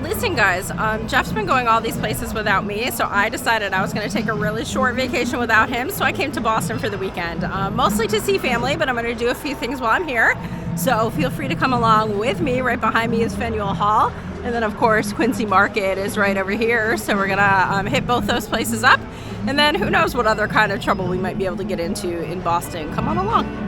listen, guys, Jeff's been going all these places without me, so I decided I was going to take a really short vacation without him, so I came to Boston for the weekend, mostly to see family, but I'm going to do a few things while I'm here, so feel free to come along with me. Right behind me is Faneuil Hall, and then, of course, Quincy Market is right over here, so we're going to hit both those places up, and then who knows what other kind of trouble we might be able to get into in Boston. Come on along.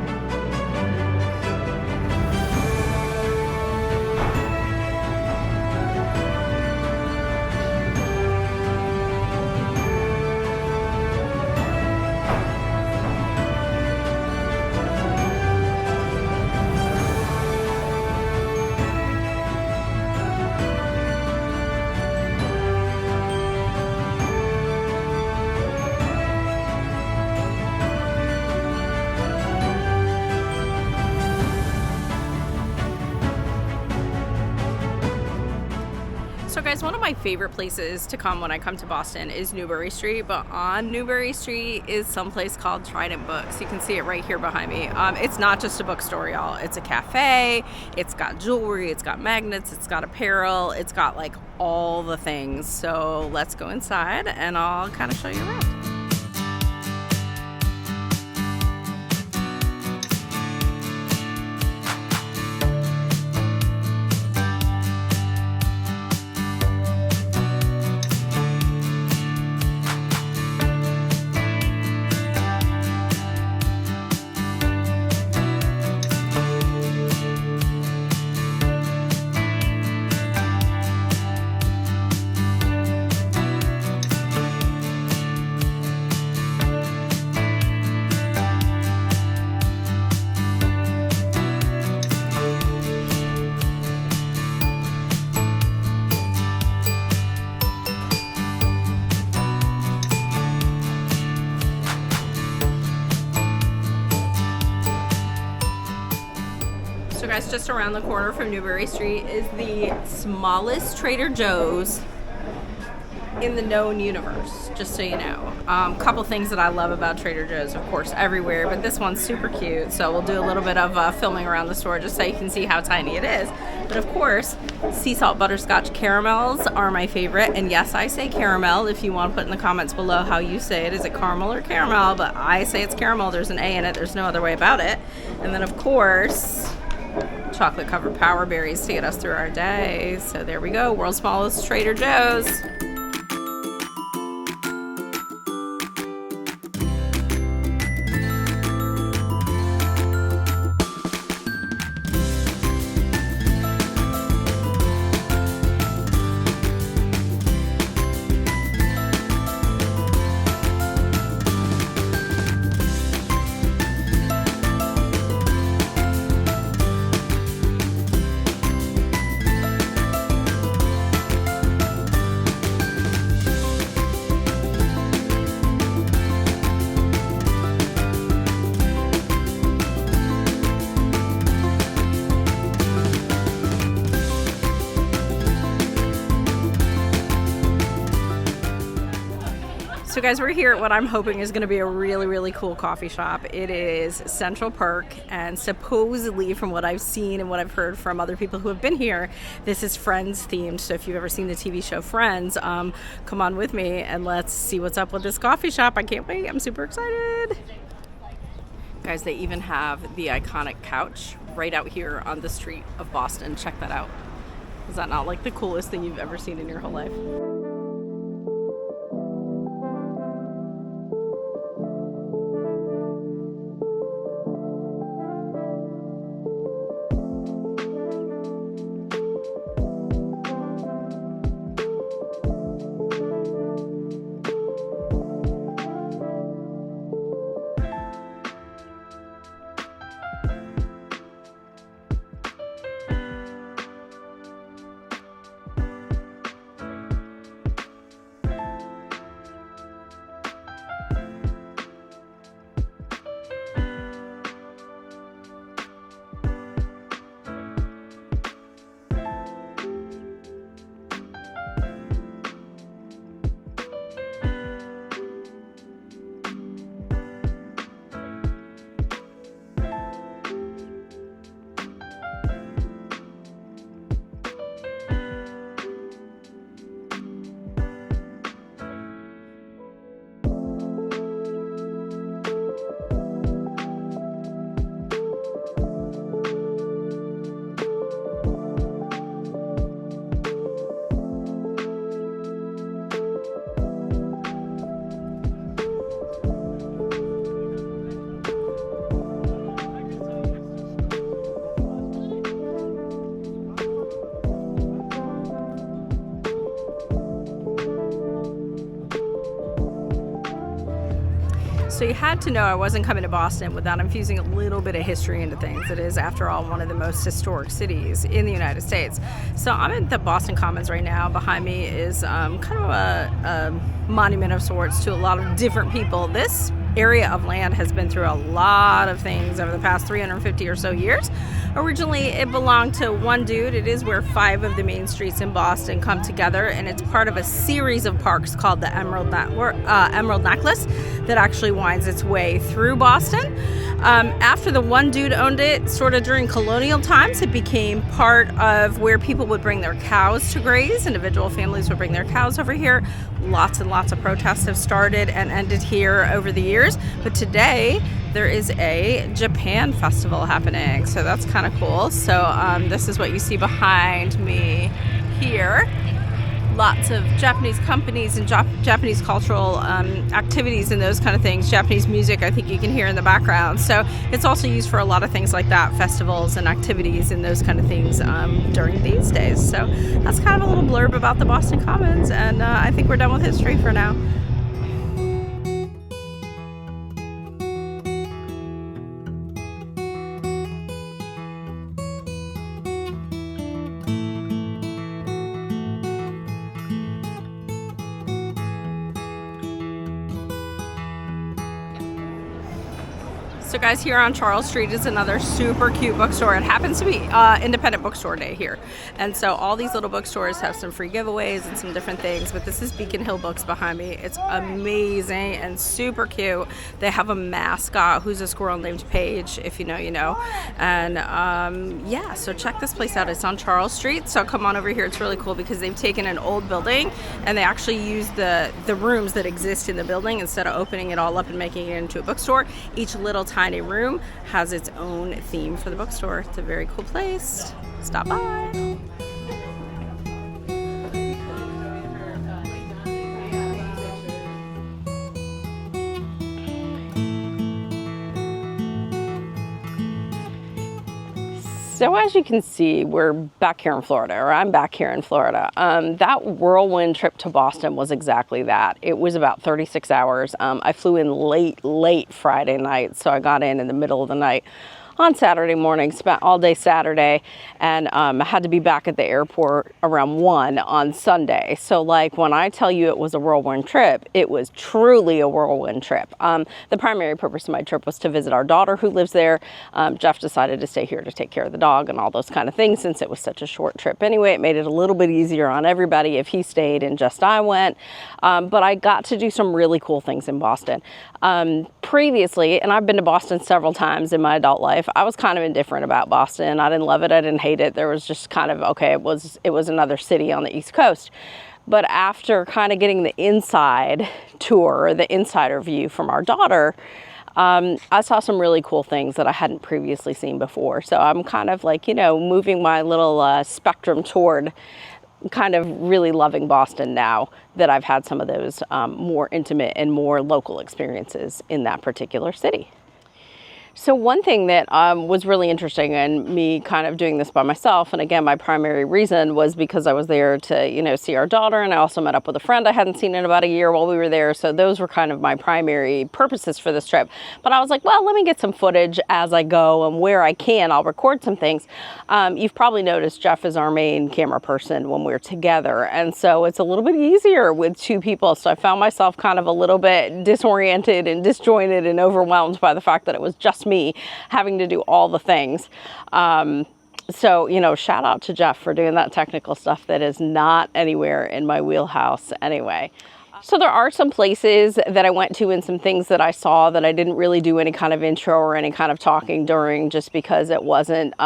So guys, one of my favorite places to come when I come to Boston is Newbury Street, but on Newbury Street is someplace called Trident Books. You can see it right here behind me. It's not just a bookstore, y'all. It's a cafe, it's got jewelry, it's got magnets, it's got apparel, it's got like all the things. So let's go inside and I'll kind of show you around. So guys, just around the corner from Newbury Street is the smallest Trader Joe's in the known universe, just so you know. Couple things that I love about Trader Joe's, of course, everywhere, but this one's super cute, so we'll do a little bit of filming around the store just so you can see how tiny it is. But of course, sea salt butterscotch caramels are my favorite, and yes, I say caramel. If you want to put in the comments below how you say it, is it caramel or caramel? But I say it's caramel. There's an A in it. There's no other way about it. And then of course, chocolate covered power berries to get us through our day. So there we go, world's smallest Trader Joe's. So guys, we're here at what I'm hoping is going to be a really, really cool coffee shop. It is Central Perk, and supposedly from what I've seen and what I've heard from other people who have been here, this is Friends themed. So if you've ever seen the TV show Friends, come on with me and let's see what's up with this coffee shop. I can't wait. I'm super excited. Guys, they even have the iconic couch right out here on the street of Boston. Check that out. Is that not like the coolest thing you've ever seen in your whole life? So you had to know I wasn't coming to Boston without infusing a little bit of history into things. It is, after all, one of the most historic cities in the United States. So I'm at the Boston Commons right now. Behind me is kind of a monument of sorts to a lot of different people. This area of land has been through a lot of things over the past 350 or so years. Originally, it belonged to one dude. It is where 5 of the main streets in Boston come together, and it's part of a series of parks called the Emerald Necklace that actually winds its way through Boston. After the one dude owned it, sort of during colonial times, it became part of where people would bring their cows to graze. Individual families would bring their cows over here. Lots and lots of protests have started and ended here over the years. But today, there is a Japan festival happening, so that's kind of cool. So this is what you see behind me here. Lots of Japanese companies and Japanese cultural activities and those kind of things. Japanese music, I think you can hear in the background. So it's also used for a lot of things like that, festivals and activities and those kind of things during these days. So that's kind of a little blurb about the Boston Commons, and I think we're done with history for now. So guys, here on Charles Street is another super cute bookstore. It happens to be independent bookstore day here. And so all these little bookstores have some free giveaways and some different things. But this is Beacon Hill Books behind me. It's amazing and super cute. They have a mascot who's a squirrel named Paige. If you know, you know. And yeah, so check this place out. It's on Charles Street. So come on over here. It's really cool because they've taken an old building and they actually use the rooms that exist in the building instead of opening it all up and making it into a bookstore. Each little tiny room has its own theme for the bookstore. It's a very cool place. Stop by. So as you can see, we're back here in Florida, or I'm back here in Florida. That whirlwind trip to Boston was exactly that. It was about 36 hours. I flew in late Friday night, so I got in the middle of the night on Saturday morning, spent all day Saturday, and I had to be back at the airport around 1 on Sunday. So like when I tell you it was a whirlwind trip, it was truly a whirlwind trip. The primary purpose of my trip was to visit our daughter who lives there. Jeff decided to stay here to take care of the dog and all those kind of things since it was such a short trip. Anyway, it made it a little bit easier on everybody if he stayed and just I went. But I got to do some really cool things in Boston. Previously, and I've been to Boston several times in my adult life, I was kind of indifferent about Boston. I didn't love it. I didn't hate it. There was just kind of, okay, it was another city on the East Coast. But after kind of getting the inside tour, the insider view from our daughter, I saw some really cool things that I hadn't previously seen before. So I'm kind of like, you know, moving my little spectrum toward kind of really loving Boston now that I've had some of those more intimate and more local experiences in that particular city. So one thing that was really interesting in me kind of doing this by myself, and again, my primary reason was because I was there to, you know, see our daughter, and I also met up with a friend I hadn't seen in about a year while we were there. So those were kind of my primary purposes for this trip. But I was like, well, let me get some footage as I go, and where I can, I'll record some things. You've probably noticed Jeff is our main camera person when we're together. And so it's a little bit easier with 2 people. So I found myself kind of a little bit disoriented and disjointed and overwhelmed by the fact that it was just me having to do all the things. So, you know, shout out to Jeff for doing that technical stuff that is not anywhere in my wheelhouse anyway. So there are some places that I went to and some things that I saw that I didn't really do any kind of intro or any kind of talking during, just because it wasn't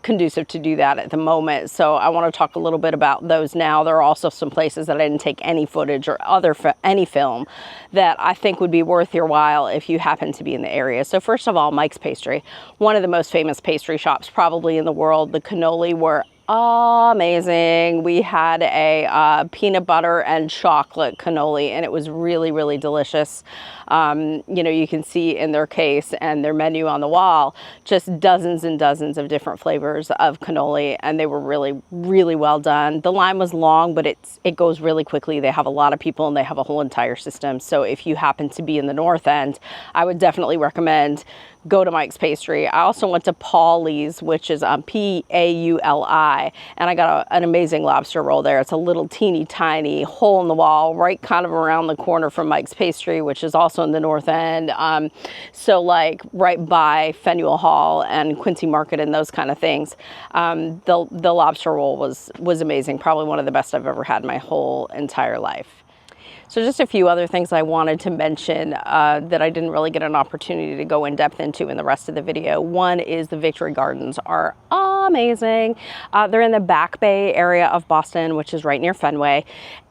conducive to do that at the moment. So I want to talk a little bit about those now. There are also some places that I didn't take any footage or any film that I think would be worth your while if you happen to be in the area. So first of all, Mike's Pastry, one of the most famous pastry shops probably in the world. The cannoli were amazing. We had a peanut butter and chocolate cannoli, and it was really, really delicious. You know, you can see in their case and their menu on the wall, just dozens and dozens of different flavors of cannoli, and they were really, really well done. The line was long, but it goes really quickly. They have a lot of people and they have a whole entire system. So if you happen to be in the North End, I would definitely recommend go to Mike's Pastry. I also went to Pauli's, which is Pauli, and I got an amazing lobster roll there. It's a little teeny tiny hole in the wall, right kind of around the corner from Mike's Pastry, which is also in the North End. So like right by Faneuil Hall and Quincy Market and those kind of things. The lobster roll was amazing. Probably one of the best I've ever had in my whole entire life. So just a few other things I wanted to mention that I didn't really get an opportunity to go in depth into in the rest of the video. One is the Victory Gardens are amazing. They're in the Back Bay area of Boston, which is right near Fenway.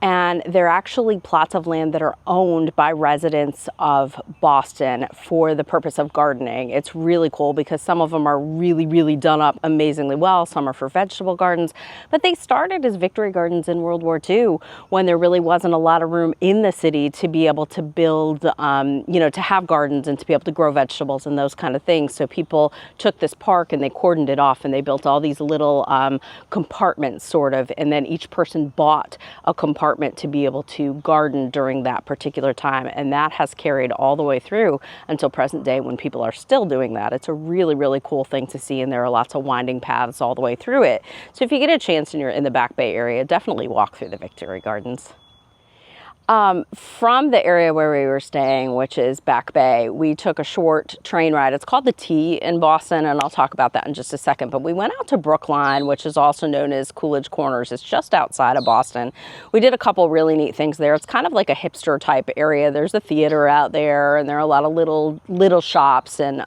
And they're actually plots of land that are owned by residents of Boston for the purpose of gardening. It's really cool because some of them are really, really done up amazingly well. Some are for vegetable gardens, but they started as Victory Gardens in World War II when there really wasn't a lot of room in the city to be able to build, you know, to have gardens and to be able to grow vegetables and those kind of things. So people took this park and they cordoned it off and they built all these little compartments sort of, and then each person bought a compartment to be able to garden during that particular time. And that has carried all the way through until present day when people are still doing that. It's a really, really cool thing to see, and there are lots of winding paths all the way through it. So if you get a chance and you're in the Back Bay area, definitely walk through the Victory Gardens. From the area where we were staying, which is Back Bay, we took a short train ride. It's called the T in Boston, and I'll talk about that in just a second. But we went out to Brookline, which is also known as Coolidge Corners. It's just outside of Boston. We did a couple really neat things there. It's kind of like a hipster type area. There's a theater out there, and there are a lot of little shops and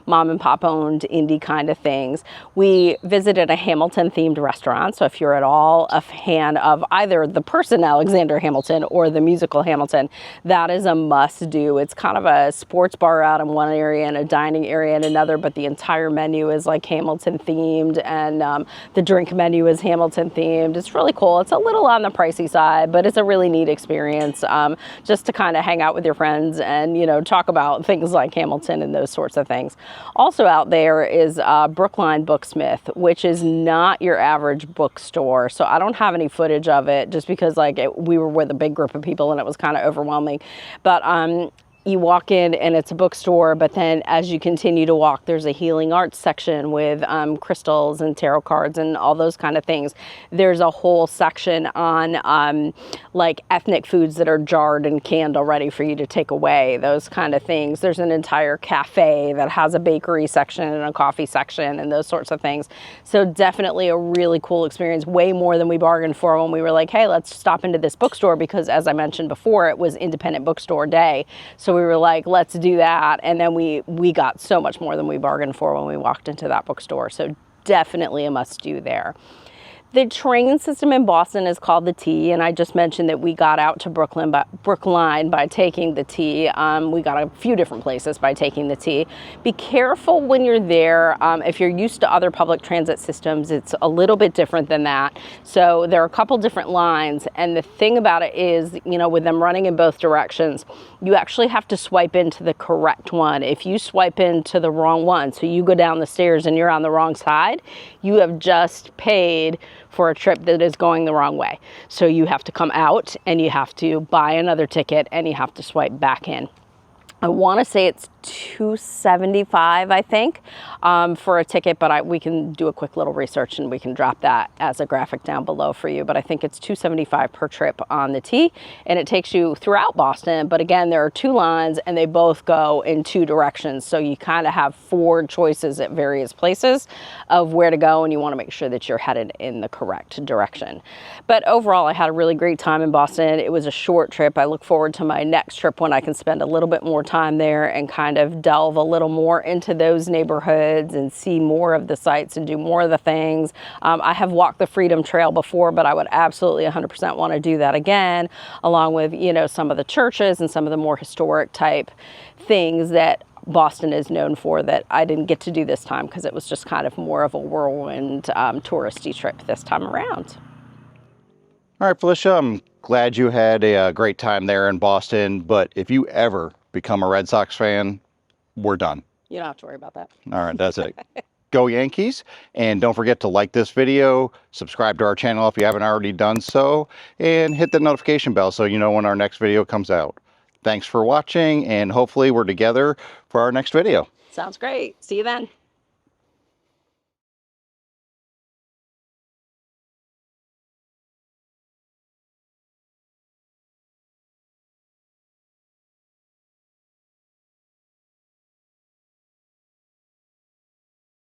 mom and pop owned indie kind of things. We visited a Hamilton themed restaurant. So if you're at all a fan of either the person Alexander Hamilton or the musical Hamilton, that is a must do. It's kind of a sports bar out in one area and a dining area in another, but the entire menu is like Hamilton themed, and the drink menu is Hamilton themed. It's really cool. It's a little on the pricey side, but it's a really neat experience just to kind of hang out with your friends and, you know, talk about things like Hamilton and those sorts of things. Also out there is Brookline Booksmith, which is not your average bookstore. So I don't have any footage of it just because we were with a big group of people and it was kind of overwhelming. But you walk in and it's a bookstore, but then as you continue to walk, there's a healing arts section with crystals and tarot cards and all those kind of things. There's a whole section on like ethnic foods that are jarred and canned already for you to take away, those kind of things. There's an entire cafe that has a bakery section and a coffee section and those sorts of things. So definitely a really cool experience, way more than we bargained for when we were like, hey, let's stop into this bookstore, because as I mentioned before, it was independent bookstore day. So we were like, let's do that. And then we got so much more than we bargained for when we walked into that bookstore. So definitely a must do there. The train system in Boston is called the T, and I just mentioned that we got out to Brookline by taking the T. We got a few different places by taking the T. Be careful when you're there. If you're used to other public transit systems, it's a little bit different than that. So there are a couple different lines, and the thing about it is, you know, with them running in both directions, you actually have to swipe into the correct one. If you swipe into the wrong one, so you go down the stairs and you're on the wrong side, you have just paid for a trip that is going the wrong way. So you have to come out and you have to buy another ticket and you have to swipe back in. I want to say it's $275, I think, for a ticket, but we can do a quick little research and we can drop that as a graphic down below for you. But I think it's $275 per trip on the T, and it takes you throughout Boston. But again, there are two lines and they both go in two directions. So you kind of have four choices at various places of where to go, and you want to make sure that you're headed in the correct direction. But overall, I had a really great time in Boston. It was a short trip. I look forward to my next trip when I can spend a little bit more time there and kind of delve a little more into those neighborhoods and see more of the sights and do more of the things. I have walked the Freedom Trail before, but I would absolutely 100% want to do that again, along with, you know, some of the churches and some of the more historic type things that Boston is known for that I didn't get to do this time because it was just kind of more of a whirlwind touristy trip this time around. All right, Felicia, I'm glad you had a great time there in Boston, but if you ever become a Red Sox fan, we're done. You don't have to worry about that. All right, that's it. Go Yankees, and don't forget to like this video, subscribe to our channel if you haven't already done so, and hit the notification bell so you know when our next video comes out. Thanks for watching, and hopefully we're together for our next video. Sounds great. See you then.